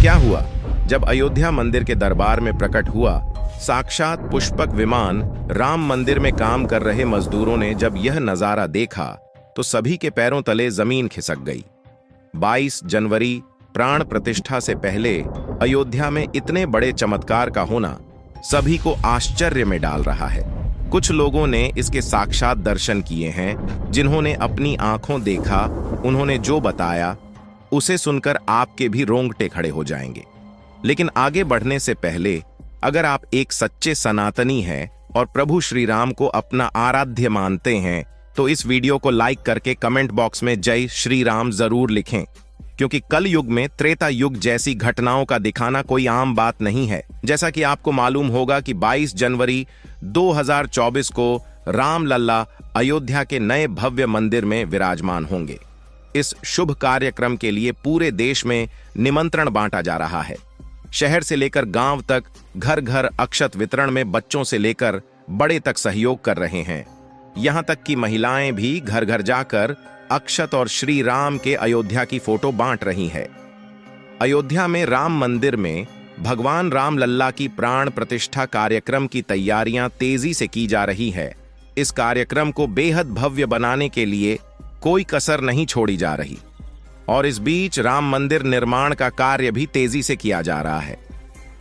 क्या हुआ? जब अयोध्या मंदिर के दरबार में प्रकट हुआ साक्षात पुष्पक विमान, राम मंदिर में काम कर रहे मजदूरों ने जब यह नजारा देखा तो सभी के पैरों तले जमीन खिसक गई। 22 जनवरी प्राण प्रतिष्ठा से पहले अयोध्या में इतने बड़े चमत्कार का होना सभी को आश्चर्य में डाल रहा है। कुछ लोगों ने इसके साक्षात दर्शन किए हैं, जिन्होंने अपनी आंखों देखा, उन्होंने जो बताया उसे सुनकर आपके भी रोंगटे खड़े हो जाएंगे। लेकिन आगे बढ़ने से पहले अगर आप एक सच्चे सनातनी हैं और प्रभु श्री राम को अपना आराध्य मानते हैं तो इस वीडियो को लाइक करके कमेंट बॉक्स में जय श्री राम जरूर लिखें, क्योंकि कल युग में त्रेता युग जैसी घटनाओं का दिखाना कोई आम बात नहीं है। जैसा कि आपको मालूम होगा कि 22 जनवरी 2024 को राम लल्ला अयोध्या के नए भव्य मंदिर में विराजमान होंगे। इस शुभ कार्यक्रम के लिए पूरे देश में निमंत्रण बांटा जा रहा है। शहर से लेकर गांव तक घर घर अक्षत वितरण में बच्चों से लेकर बड़े तक सहयोग कर रहे हैं। यहां तक कि महिलाएं भी घर घर जाकर अक्षत और श्री राम के अयोध्या की फोटो बांट रही है। अयोध्या में राम मंदिर में भगवान राम लल्ला की प्राण प्रतिष्ठा कार्यक्रम की तैयारियां तेजी से की जा रही है। इस कार्यक्रम को बेहद भव्य बनाने के लिए कोई कसर नहीं छोड़ी जा रही और इस बीच राम मंदिर निर्माण का कार्य भी तेजी से किया जा रहा है।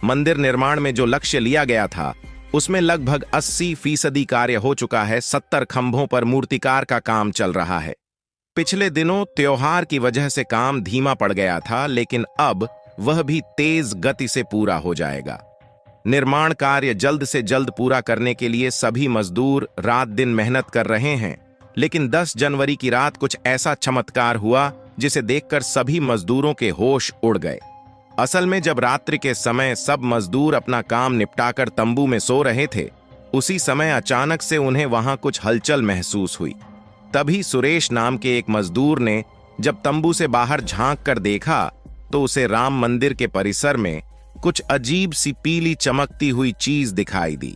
मंदिर निर्माण में जो लक्ष्य लिया गया था उसमें लगभग 80% कार्य हो चुका है। 70 खंभों पर मूर्तिकार का काम चल रहा है। पिछले दिनों त्योहार की वजह से काम धीमा पड़ गया था, लेकिन अब वह भी तेज गति से पूरा हो जाएगा। निर्माण कार्य जल्द से जल्द पूरा करने के लिए सभी मजदूर रात दिन मेहनत कर रहे हैं। लेकिन 10 जनवरी की रात कुछ ऐसा चमत्कार हुआ जिसे देखकर सभी मजदूरों के होश उड़ गए। असल में जब रात्रि के समय सब मजदूर अपना काम निपटाकर तंबू में सो रहे थे, उसी समय अचानक से उन्हें वहां कुछ हलचल महसूस हुई। तभी सुरेश नाम के एक मजदूर ने जब तंबू से बाहर झांक कर देखा तो उसे राम मंदिर के परिसर में कुछ अजीब सी पीली चमकती हुई चीज दिखाई दी।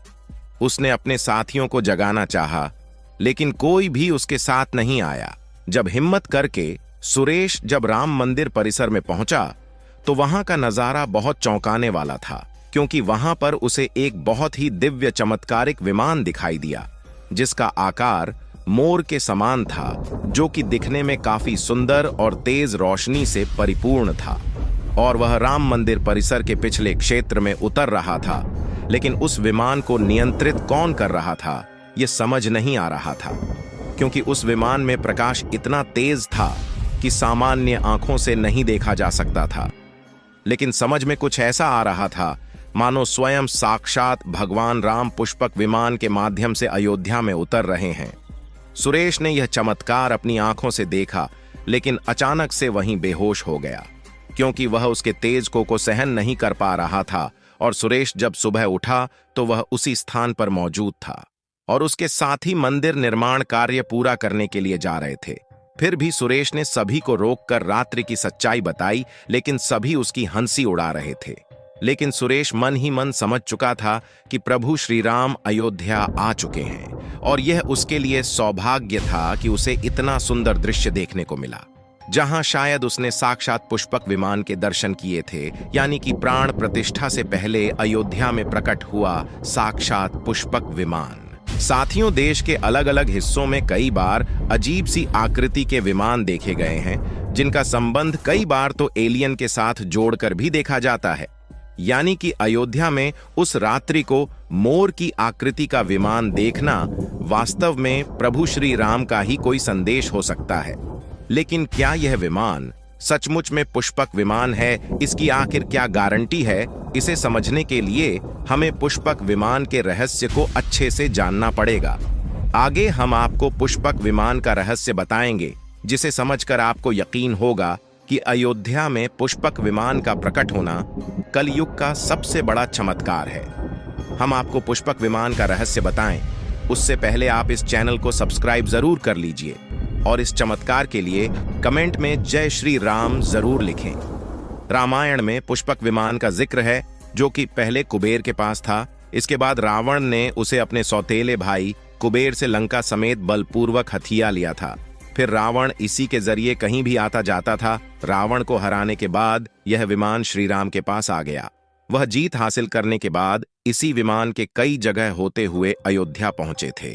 उसने अपने साथियों को जगाना चाहा, लेकिन कोई भी उसके साथ नहीं आया। जब हिम्मत करके सुरेश जब राम मंदिर परिसर में पहुंचा तो वहां का नजारा बहुत चौंकाने वाला था, क्योंकि वहां पर उसे एक बहुत ही दिव्य चमत्कारिक विमान दिखाई दिया, जिसका आकार मोर के समान था, जो कि दिखने में काफी सुंदर और तेज रोशनी से परिपूर्ण था। और वह राम मंदिर परिसर के पिछले क्षेत्र में उतर रहा था। लेकिन उस विमान को नियंत्रित कौन कर रहा था यह समझ नहीं आ रहा था, क्योंकि उस विमान में प्रकाश इतना तेज था कि सामान्य आंखों से नहीं देखा जा सकता था। लेकिन समझ में कुछ ऐसा आ रहा था मानो स्वयं साक्षात भगवान राम पुष्पक विमान के माध्यम से अयोध्या में उतर रहे हैं। सुरेश ने यह चमत्कार अपनी आंखों से देखा, लेकिन अचानक से वहीं बेहोश हो गया, क्योंकि वह उसके तेज को सहन नहीं कर पा रहा था। और सुरेश जब सुबह उठा तो वह उसी स्थान पर मौजूद था और उसके साथी मंदिर निर्माण कार्य पूरा करने के लिए जा रहे थे। फिर भी सुरेश ने सभी को रोककर रात्रि की सच्चाई बताई, लेकिन सभी उसकी हंसी उड़ा रहे थे। लेकिन सुरेश मन ही मन समझ चुका था कि प्रभु श्री राम अयोध्या आ चुके हैं और यह उसके लिए सौभाग्य था कि उसे इतना सुंदर दृश्य देखने को मिला, जहां शायद उसने साक्षात पुष्पक विमान के दर्शन किए थे, यानी कि प्राण प्रतिष्ठा से पहले अयोध्या में प्रकट हुआ साक्षात पुष्पक विमान। साथियों, देश के अलग अलग हिस्सों में कई बार अजीब सी आकृति के विमान देखे गए हैं, जिनका संबंध कई बार तो एलियन के साथ जोड़कर भी देखा जाता है। यानी कि अयोध्या में उस रात्रि को मोर की आकृति का विमान देखना वास्तव में प्रभु श्री राम का ही कोई संदेश हो सकता है। लेकिन क्या यह विमान सचमुच में पुष्पक विमान है? इसकी आखिर क्या गारंटी है? इसे समझने के लिए हमें पुष्पक विमान के रहस्य को अच्छे से जानना पड़ेगा। आगे हम आपको पुष्पक विमान का रहस्य बताएंगे, जिसे समझकर आपको यकीन होगा कि अयोध्या में पुष्पक विमान का प्रकट होना कलयुग का सबसे बड़ा चमत्कार है। हम आपको पुष्पक विमान का रहस्य बताएं, उससे पहले आप इस चैनल को सब्सक्राइब जरूर कर लीजिए और इस चमत्कार के लिए कमेंट में जय श्री राम जरूर लिखें। रामायण में पुष्पक विमान का जिक्र है, जो कि पहले कुबेर के पास था। इसके बाद रावण ने उसे अपने सौतेले भाई कुबेर से लंका समेत बलपूर्वक हथिया लिया था। फिर रावण इसी के जरिए कहीं भी आता जाता था। रावण को हराने के बाद यह विमान श्री राम के पास आ गया। वह जीत हासिल करने के बाद इसी विमान के कई जगह होते हुए अयोध्या पहुंचे थे।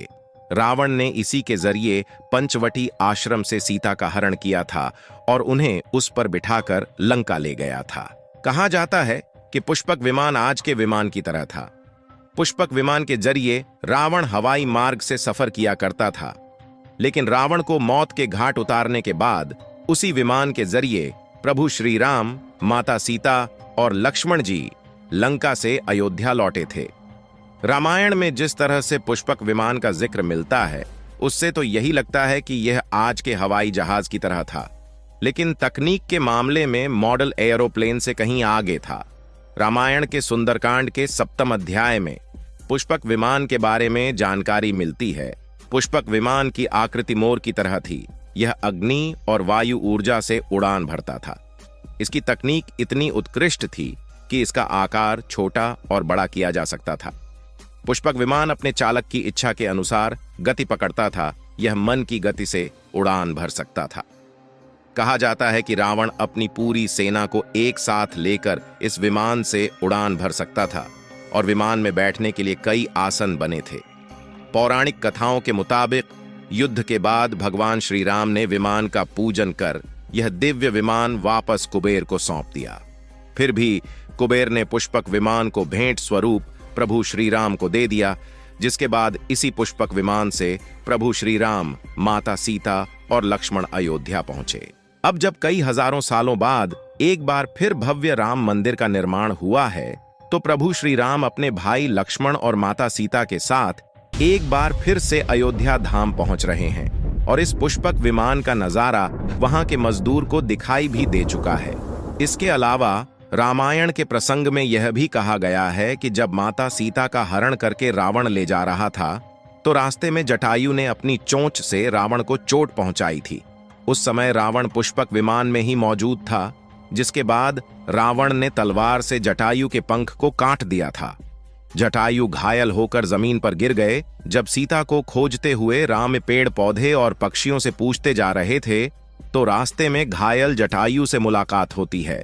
रावण ने इसी के जरिए पंचवटी आश्रम से सीता का हरण किया था और उन्हें उस पर बिठाकर लंका ले गया था। कहा जाता है कि पुष्पक विमान आज के विमान की तरह था। पुष्पक विमान के जरिए रावण हवाई मार्ग से सफर किया करता था, लेकिन रावण को मौत के घाट उतारने के बाद उसी विमान के जरिए प्रभु श्री राम, माता सीता और लक्ष्मण जी लंका से अयोध्या लौटे थे। रामायण में जिस तरह से पुष्पक विमान का जिक्र मिलता है, उससे तो यही लगता है कि यह आज के हवाई जहाज की तरह था, लेकिन तकनीक के मामले में मॉडल एयरोप्लेन से कहीं आगे था। रामायण के सुंदरकांड के 7वें अध्याय में पुष्पक विमान के बारे में जानकारी मिलती है। पुष्पक विमान की आकृति मोर की तरह थी। यह अग्नि और वायु ऊर्जा से उड़ान भरता था। इसकी तकनीक इतनी उत्कृष्ट थी कि इसका आकार छोटा और बड़ा किया जा सकता था। पुष्पक विमान अपने चालक की इच्छा के अनुसार गति पकड़ता था। यह मन की गति से उड़ान भर सकता था। कहा जाता है कि रावण अपनी पूरी सेना को एक साथ लेकर इस विमान से उड़ान भर सकता था और विमान में बैठने के लिए कई आसन बने थे। पौराणिक कथाओं के मुताबिक युद्ध के बाद भगवान श्री राम ने विमान का पूजन कर यह दिव्य विमान वापस कुबेर को सौंप दिया। फिर भी कुबेर ने पुष्पक विमान को भेंट स्वरूप प्रभु श्री राम को दे दिया, जिसके बाद इसी पुष्पक विमान से प्रभु श्री राम, माता सीता और लक्ष्मण अयोध्या पहुंचे। अब जब कई हजारों सालों बाद एक बार फिर भव्य राम मंदिर का निर्माण हुआ है, तो प्रभु श्री राम अपने भाई लक्ष्मण और माता सीता के साथ एक बार फिर से अयोध्या धाम पहुंच रहे हैं और इस पुष्पक विमान का नजारा वहां के मजदूर को दिखाई भी दे चुका है। इसके अलावा रामायण के प्रसंग में यह भी कहा गया है कि जब माता सीता का हरण करके रावण ले जा रहा था, तो रास्ते में जटायु ने अपनी चोंच से रावण को चोट पहुंचाई थी। उस समय रावण पुष्पक विमान में ही मौजूद था, जिसके बाद रावण ने तलवार से जटायु के पंख को काट दिया था। जटायु घायल होकर जमीन पर गिर गए। जब सीता को खोजते हुए राम पेड़ पौधे और पक्षियों से पूछते जा रहे थे, तो रास्ते में घायल जटायु से मुलाकात होती है।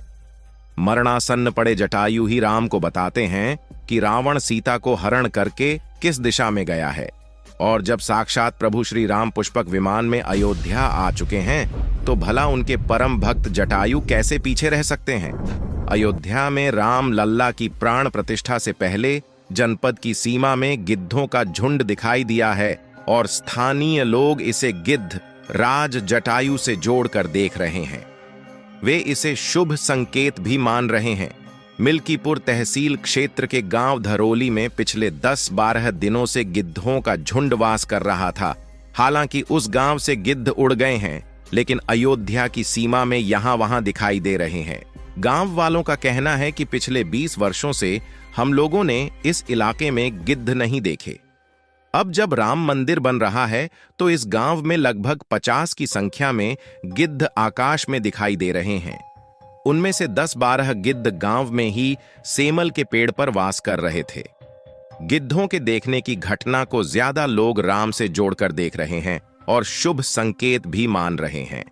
मरणासन्न पड़े जटायु ही राम को बताते हैं कि रावण सीता को हरण करके किस दिशा में गया है, और जब साक्षात प्रभु श्री राम पुष्पक विमान में अयोध्या आ चुके हैं, तो भला उनके परम भक्त जटायु कैसे पीछे रह सकते हैं। अयोध्या में राम लल्ला की प्राण प्रतिष्ठा से पहले जनपद की सीमा में गिद्धों का झुंड दिखाई दिया है और स्थानीय लोग इसे गिद्ध राज जटायु से जोड़कर देख रहे हैं। वे इसे शुभ संकेत भी मान रहे हैं। मिल्कीपुर तहसील क्षेत्र के गांव धरोली में पिछले 10-12 दिनों से गिद्धों का झुंड वास कर रहा था। हालांकि उस गांव से गिद्ध उड़ गए हैं, लेकिन अयोध्या की सीमा में यहां वहां दिखाई दे रहे हैं। गांव वालों का कहना है कि पिछले 20 वर्षों से हम लोगों ने इस इलाके में गिद्ध नहीं देखे। अब जब राम मंदिर बन रहा है, तो इस गांव में लगभग 50 की संख्या में गिद्ध आकाश में दिखाई दे रहे हैं। उनमें से 10-12 गिद्ध गांव में ही सेमल के पेड़ पर वास कर रहे थे। गिद्धों के देखने की घटना को ज्यादा लोग राम से जोड़कर देख रहे हैं और शुभ संकेत भी मान रहे हैं।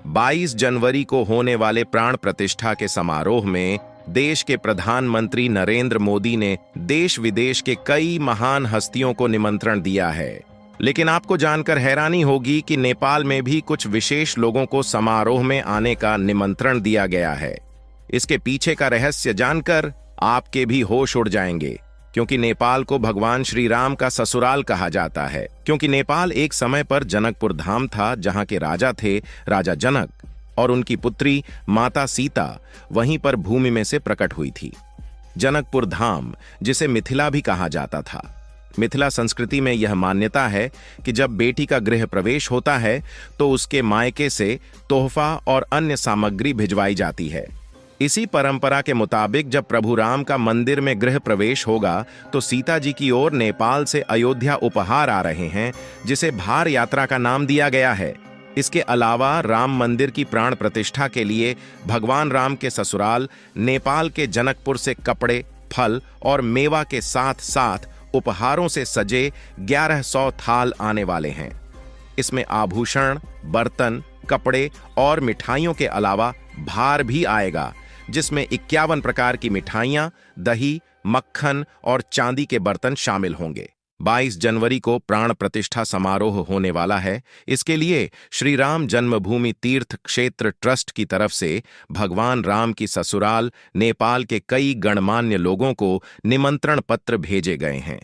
22 जनवरी को होने वाले प्राण प्रतिष्ठा के समारोह में देश के प्रधानमंत्री नरेंद्र मोदी ने देश विदेश के कई महान हस्तियों को निमंत्रण दिया है। लेकिन आपको जानकर हैरानी होगी कि नेपाल में भी कुछ विशेष लोगों को समारोह में आने का निमंत्रण दिया गया है। इसके पीछे का रहस्य जानकर आपके भी होश उड़ जाएंगे, क्योंकि नेपाल को भगवान श्री राम का ससुराल कहा जाता है। क्योंकि नेपाल एक समय पर जनकपुर धाम था, जहां के राजा थे राजा जनक, और उनकी पुत्री माता सीता वहीं पर भूमि में से प्रकट हुई थी। जनकपुर धाम, जिसे मिथिला भी कहा जाता था। मिथिला संस्कृति में यह मान्यता है कि जब बेटी का गृह प्रवेश होता है, तो उसके मायके से तोहफा और अन्य सामग्री भिजवाई जाती है। इसी परंपरा के मुताबिक जब प्रभु राम का मंदिर में गृह प्रवेश होगा, तो सीता जी की ओर नेपाल से अयोध्या उपहार आ रहे हैं, जिसे भार यात्रा का नाम दिया गया है। इसके अलावा राम मंदिर की प्राण प्रतिष्ठा के लिए भगवान राम के ससुराल नेपाल के जनकपुर से कपड़े, फल और मेवा के साथ साथ उपहारों से सजे 1100 थाल आने वाले हैं। इसमें आभूषण, बर्तन, कपड़े और मिठाइयों के अलावा भार भी आएगा, जिसमें 51 प्रकार की मिठाइयां, दही, मक्खन और चांदी के बर्तन शामिल होंगे। 22 जनवरी को प्राण प्रतिष्ठा समारोह होने वाला है। इसके लिए श्री राम जन्मभूमि तीर्थ क्षेत्र ट्रस्ट की तरफ से भगवान राम की ससुराल नेपाल के कई गणमान्य लोगों को निमंत्रण पत्र भेजे गए हैं।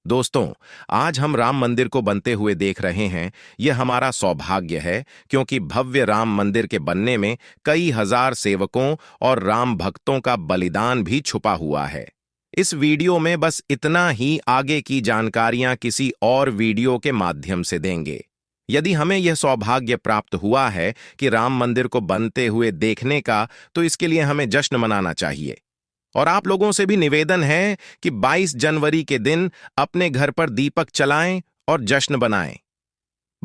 दोस्तों, आज हम राम मंदिर को बनते हुए देख रहे हैं। यह हमारा सौभाग्य है, क्योंकि भव्य राम मंदिर के बनने में कई हजार सेवकों और राम भक्तों का बलिदान भी छुपा हुआ है। इस वीडियो में बस इतना ही, आगे की जानकारियां किसी और वीडियो के माध्यम से देंगे। यदि हमें यह सौभाग्य प्राप्त हुआ है कि राम मंदिर को बनते हुए देखने का, तो इसके लिए हमें जश्न मनाना चाहिए। और आप लोगों से भी निवेदन है कि 22 जनवरी के दिन अपने घर पर दीपक चलाएं और जश्न बनाएं।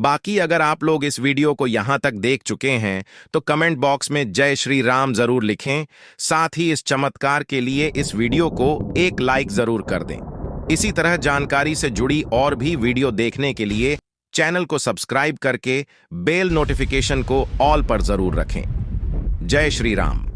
बाकी अगर आप लोग इस वीडियो को यहां तक देख चुके हैं तो कमेंट बॉक्स में जय श्री राम जरूर लिखें। साथ ही इस चमत्कार के लिए इस वीडियो को एक लाइक जरूर कर दें। इसी तरह जानकारी से जुड़ी और भी वीडियो देखने के लिए चैनल को सब्सक्राइब करके बेल नोटिफिकेशन को ऑल पर जरूर रखें। जय श्री राम।